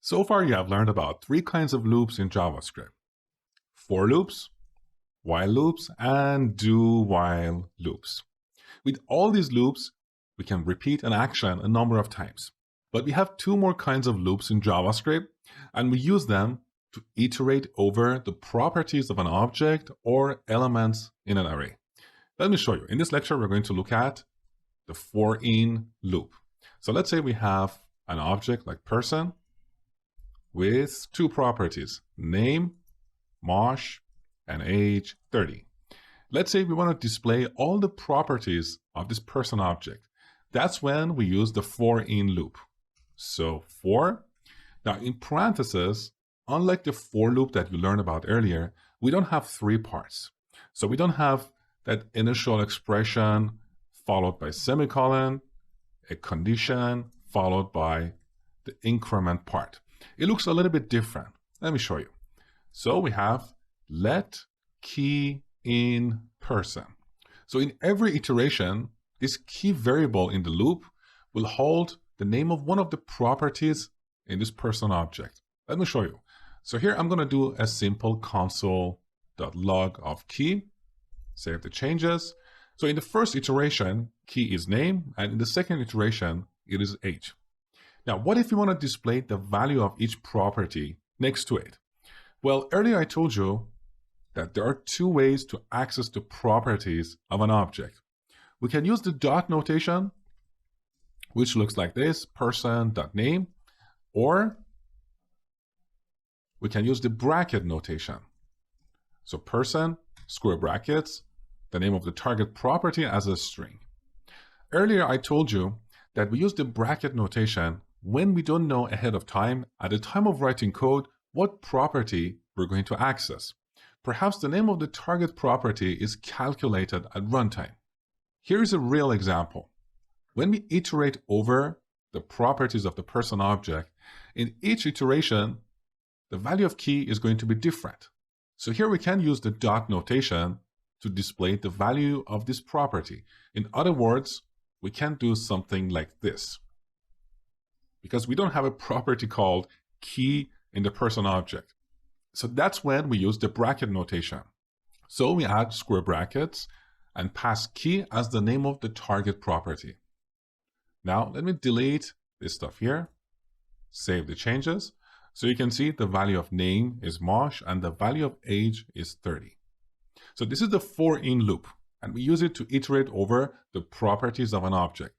So far, you have learned about three kinds of loops in JavaScript: for loops, while loops, and do-while loops. With all these loops, we can repeat an action a number of times. But we have two more kinds of loops in JavaScript, and we use them to iterate over the properties of an object or elements in an array. Let me show you. In this lecture, we're going to look at the for-in loop. So let's say we have an object like person with two properties, name, mosh, and age 30. Let's say we want to display all the properties of this person object. That's when we use the for-in loop. So for, now in parentheses, unlike the for loop that you learned about earlier, we don't have three parts. So we don't have that initial expression followed by semicolon, a condition followed by the increment part. It looks a little bit different. Let me show you. So we have let key in person. So in every iteration, this key variable in the loop will hold the name of one of the properties in this person object. Let me show you. So here I'm going to do a simple console.log of key, save the changes. So in the first iteration, key is name, and in the second iteration, it is age. Now, what if you want to display the value of each property next to it? Well, earlier I told you that there are two ways to access the properties of an object. We can use the dot notation, which looks like this, person.name, or we can use the bracket notation. So person, square brackets, the name of the target property as a string. Earlier I told you that we use the bracket notation when we don't know ahead of time, at the time of writing code, what property we're going to access. Perhaps the name of the target property is calculated at runtime. Here is a real example. When we iterate over the properties of the person object, in each iteration, the value of key is going to be different. So here we can use the dot notation to display the value of this property. In other words, we can do something like this, because we don't have a property called key in the person object. So that's when we use the bracket notation. So we add square brackets and pass key as the name of the target property. Now let me delete this stuff here, save the changes. So you can see the value of name is mosh and the value of age is 30. So this is the for-in loop, and we use it to iterate over the properties of an object.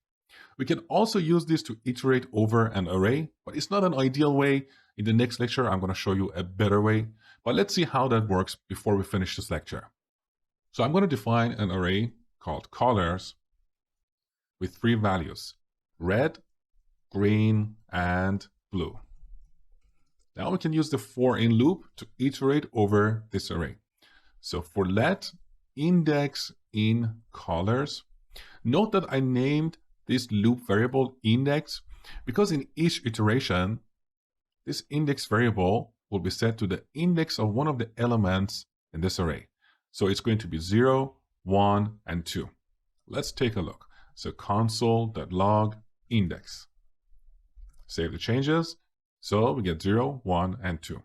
We can also use this to iterate over an array, but it's not an ideal way. In the next lecture, I'm going to show you a better way, but let's see how that works before we finish this lecture. So I'm going to define an array called colors with three values: red, green, and blue. Now we can use the for-in loop to iterate over this array. So for let index in colors, note that I named this loop variable index because in each iteration, this index variable will be set to the index of one of the elements in this array. So it's going to be 0, 1, and 2. Let's take a look. So console.log index. Save the changes. So we get 0, 1, and 2.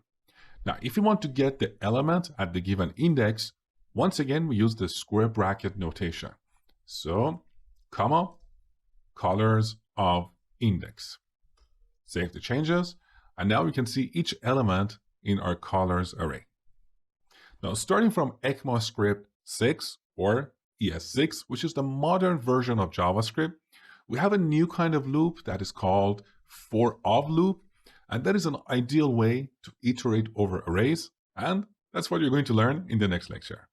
Now, if you want to get the element at the given index, once again, we use the square bracket notation. So, comma, colors of index. Save the changes. And now we can see each element in our colors array. Now, starting from ECMAScript 6 or ES6, which is the modern version of JavaScript, we have a new kind of loop that is called for-of loop. And that is an ideal way to iterate over arrays. And that's what you're going to learn in the next lecture.